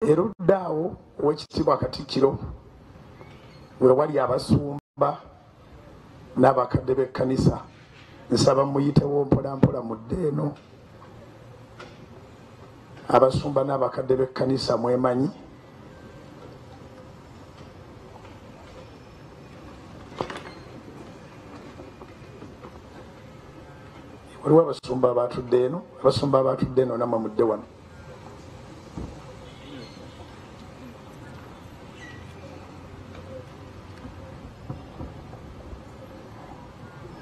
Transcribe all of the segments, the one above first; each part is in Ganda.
Eruddaawo Oweekitiibwa Katikkiro we wali abasumba n'abakadde b'ekkanisa nsaba muyitewo mpolampola mudde eno. Abasumba n'abakadde b'ekkanisa mwemanyi waliwo abasumba abatudde eno namwe mudde wano.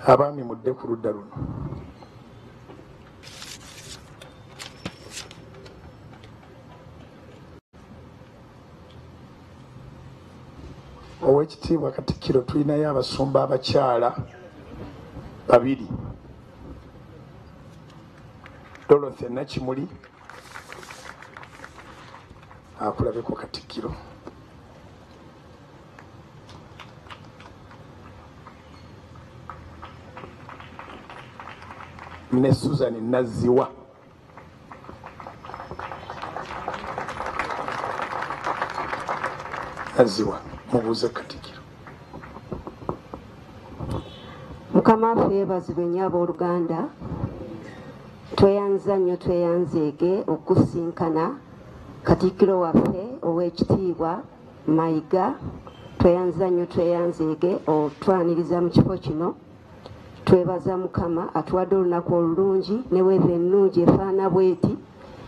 Abaami mudde ku ludda luno. Oweekitiibwa Katikkiro tulinayo abasumba abakyala babiri, Dorothy Nakimuli akulabeko Katikkiro, ne Susan Naziwa. Mubuuze Katikkiro. Mukama waffe yeebazibwe nnyo abooluganda. Tweyanza nnyo tweyanzeege okusinkana Katikkiro waffe Oweekitiibwa Mayiga. Tweyanza nnyo tweyanzeege otwaniriza mu kifo kino. Twebaza Mukama atuwadde olunaku olulungi ne weeva ennungi efaana bweti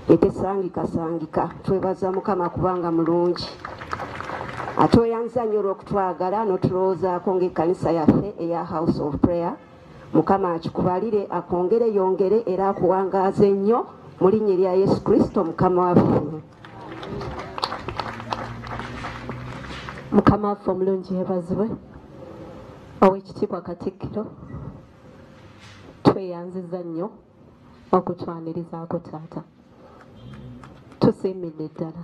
etesangikasangika. Twebaza Mukama kubanga mulungi. Atweyanza nnyo olw'okutwagala n'otulowoozaako ng'ekkanisa yaffe eya House of Prayer. Mukama akikubalire akongere yongere era akuwangaaze ennyo mu linnya erya Yesu Kristo Mukama waffe. Mukama waffe omulungi yeebazibwe. Oweekitiibwa Katikkiro tweyanziza nnyo okutwanirizaako taata. Tusiimidde ddala.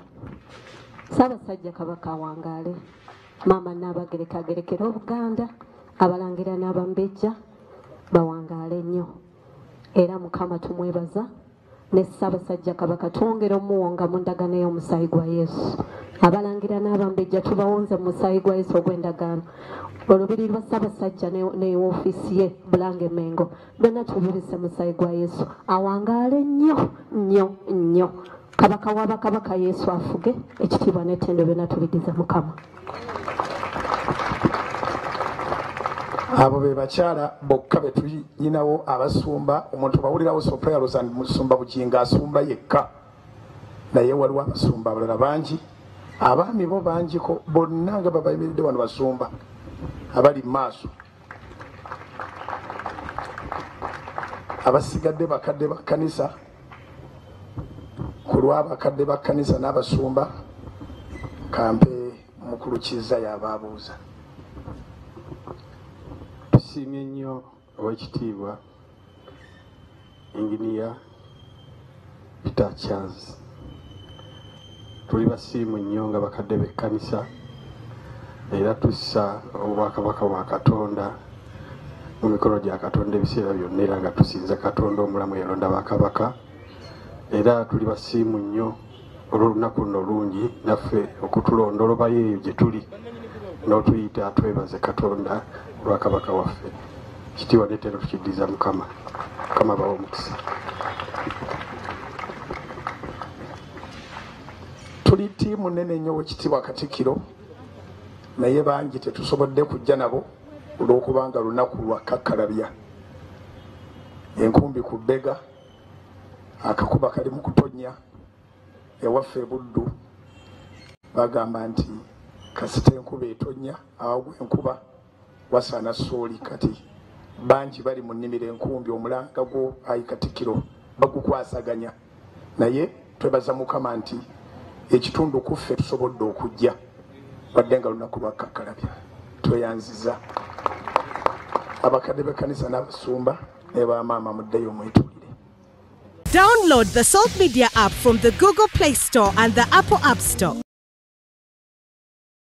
Ssaabasajja Kabaka awangaale. Maama n'abagerekagerekera Obuganda, abalangira n'abambejja bawangaale nnyo. Era Mukama tumwebaza ne Ssaabasajja Kabaka twongera omuwonga mu ndagaano ey'omusaayi gwa Yesu. Abalangira n'abambejja tubawonze mu musaayi gwa Yesu ogw'endagaano. Olubiri lwa Ssaabasajja ne woofiisi ye Bulange Mengo byonna tubibise mu musaayi gwa Yesu. Awangaale nnyo nnyo nnyo. Kabaka w'abakabaka Yesu afuge, ekitiibwa n'ettendo byonna tubidize Mukama. Abo be bakyala bokka be tulinawo abasumba. Omuntu bawulirawo Soprano Rosan musumba Bujinga asumba yekka, naye waliwo abasumba abalala bangi. Abaami bo bangiko bonna nga babayimiridde wano basumba abali mu maaso. Abasigadde bakadde ba kkanisa. Ku lw'abakadde ba kkanisa n'abasumba kampe mukulu Kizza y'abaabuuza. Tusiimye nnyo Oweekitiibwa Inginiya Peter Charles. Tuli basiimu nnyo nga bakadde b'ekkanisa era tussa obwakabaka bwa Katonda mu mikono gya Katonda ebiseera byonna era nga tusinza Katonda omulamu yalonda bakabaka. Era tuli basiimu nnyo olw'olunaku luno lungi naffe okutulonda olubayo eyo gye tuli n'otuyita twebaze Katonda olwa kabaka waffe. Kitiibwa n'ettendo tukiddiza Mukama. Mukama bawa omukisa. Tuli ttiimu nnene nnyo Oweekitiibwa Katikkiro, naye bangi tetusobodde kujja nabo olw'okubanga lunaku lwa kakkalabya. Enkumbi ku bbega, akakuba kali mu kutonnya. Ewaffe e Buddu bagamba nti kasita enkuba etonnya awagwa enkuba wasaana sooli. Kati bangi bali mu nnimiro enkumbi, omulanga gwo ayi Katikkiro bagukwasaganya. Naye twebaza Mukama nti ekitundu kuffe tusobodde okujja wadde nga lunaku lwa kakkalabya. Tweyanziza abakadde b'ekkanisa n'abasumba ne bamaama muddeyo mwetulire. Download the Salt Media app from the Google Play Store and the Apple App Store.